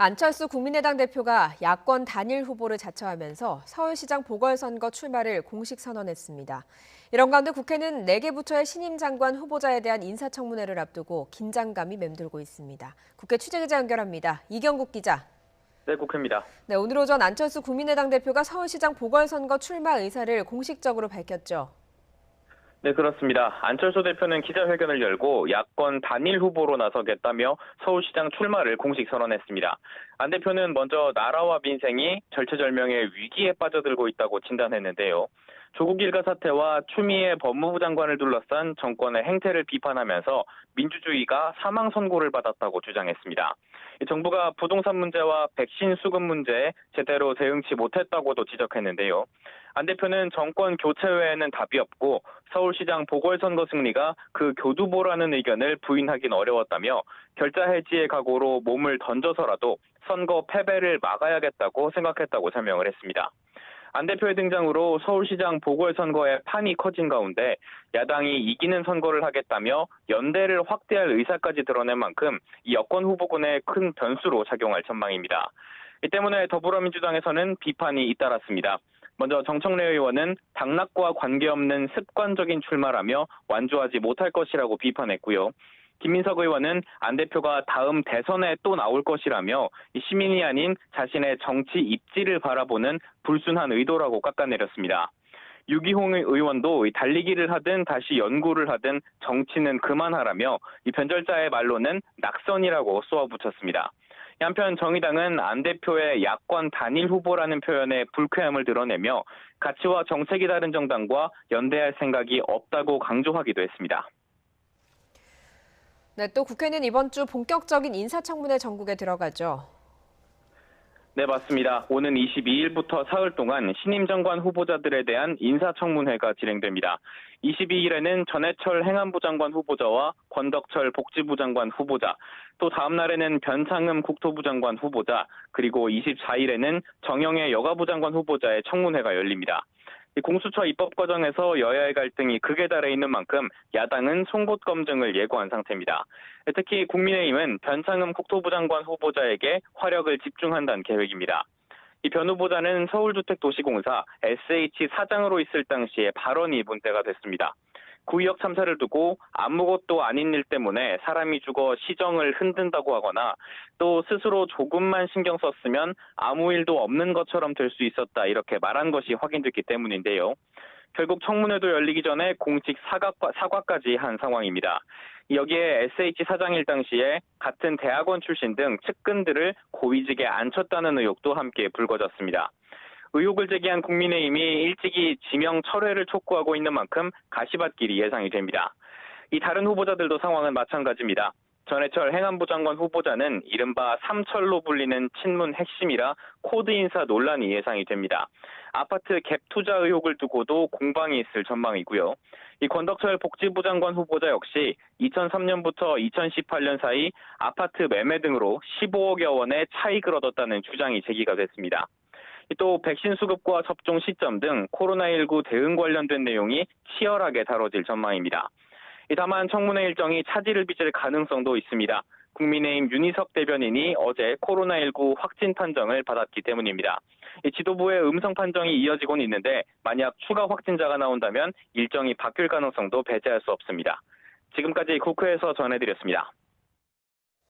안철수 국민의당 대표가 야권 단일 후보를 자처하면서 서울시장 보궐선거 출마를 공식 선언했습니다. 이런 가운데 국회는 4개 부처의 신임 장관 후보자에 대한 인사청문회를 앞두고 긴장감이 맴돌고 있습니다. 국회 취재기자 연결합니다. 이경국 기자. 네, 국회입니다. 네, 오늘 오전 안철수 국민의당 대표가 서울시장 보궐선거 출마 의사를 공식적으로 밝혔죠. 네, 그렇습니다. 안철수 대표는 기자회견을 열고 야권 단일 후보로 나서겠다며 서울시장 출마를 공식 선언했습니다. 안 대표는 먼저 나라와 민생이 절체절명의 위기에 빠져들고 있다고 진단했는데요. 조국 일가 사태와 추미애 법무부 장관을 둘러싼 정권의 행태를 비판하면서 민주주의가 사망 선고를 받았다고 주장했습니다. 정부가 부동산 문제와 백신 수급 문제에 제대로 대응치 못했다고도 지적했는데요. 안 대표는 정권 교체 외에는 답이 없고 서울시장 보궐선거 승리가 그 교두보라는 의견을 부인하긴 어려웠다며 결자 해지의 각오로 몸을 던져서라도 선거 패배를 막아야겠다고 생각했다고 설명을 했습니다. 안 대표의 등장으로 서울시장 보궐선거의 판이 커진 가운데 야당이 이기는 선거를 하겠다며 연대를 확대할 의사까지 드러낸 만큼 이 여권 후보군의 큰 변수로 작용할 전망입니다. 이 때문에 더불어민주당에서는 비판이 잇따랐습니다. 먼저 정청래 의원은 당락과 관계없는 습관적인 출마라며 완주하지 못할 것이라고 비판했고요. 김민석 의원은 안 대표가 다음 대선에 또 나올 것이라며 시민이 아닌 자신의 정치 입지를 바라보는 불순한 의도라고 깎아내렸습니다. 유기홍 의원도 달리기를 하든 다시 연구를 하든 정치는 그만하라며 이 변절자의 말로는 낙선이라고 쏘아붙였습니다. 한편 정의당은 안 대표의 야권 단일 후보라는 표현에 불쾌함을 드러내며 가치와 정책이 다른 정당과 연대할 생각이 없다고 강조하기도 했습니다. 네, 또 국회는 이번 주 본격적인 인사청문회 전국에 들어가죠. 네, 맞습니다. 오는 22일부터 사흘 동안 신임 장관 후보자들에 대한 인사청문회가 진행됩니다. 22일에는 전해철 행안부 장관 후보자와 권덕철 복지부 장관 후보자, 또 다음 날에는 변창흠 국토부 장관 후보자, 그리고 24일에는 정영애 여가부 장관 후보자의 청문회가 열립니다. 공수처 입법 과정에서 여야의 갈등이 극에 달해 있는 만큼 야당은 송곳 검증을 예고한 상태입니다. 특히 국민의힘은 변창흠 국토부 장관 후보자에게 화력을 집중한다는 계획입니다. 이 변 후보자는 서울주택도시공사 SH 사장으로 있을 당시의 발언이 문제가 됐습니다. 구의역 참사를 두고 아무것도 아닌 일 때문에 사람이 죽어 시정을 흔든다고 하거나 또 스스로 조금만 신경 썼으면 아무 일도 없는 것처럼 될 수 있었다 이렇게 말한 것이 확인됐기 때문인데요. 결국 청문회도 열리기 전에 공식 사과까지 한 상황입니다. 여기에 SH 사장일 당시에 같은 대학원 출신 등 측근들을 고위직에 앉혔다는 의혹도 함께 불거졌습니다. 의혹을 제기한 국민의힘이 일찍이 지명 철회를 촉구하고 있는 만큼 가시밭길이 예상이 됩니다. 이 다른 후보자들도 상황은 마찬가지입니다. 전해철 행안부 장관 후보자는 이른바 삼철로 불리는 친문 핵심이라 코드 인사 논란이 예상이 됩니다. 아파트 갭 투자 의혹을 두고도 공방이 있을 전망이고요. 이 권덕철 복지부 장관 후보자 역시 2003년부터 2018년 사이 아파트 매매 등으로 15억여 원의 차익을 얻었다는 주장이 제기가 됐습니다. 또 백신 수급과 접종 시점 등 코로나19 대응 관련된 내용이 치열하게 다뤄질 전망입니다. 다만 청문회 일정이 차질을 빚을 가능성도 있습니다. 국민의힘 윤희석 대변인이 어제 코로나19 확진 판정을 받았기 때문입니다. 지도부의 음성 판정이 이어지고는 있는데 만약 추가 확진자가 나온다면 일정이 바뀔 가능성도 배제할 수 없습니다. 지금까지 국회에서 전해드렸습니다.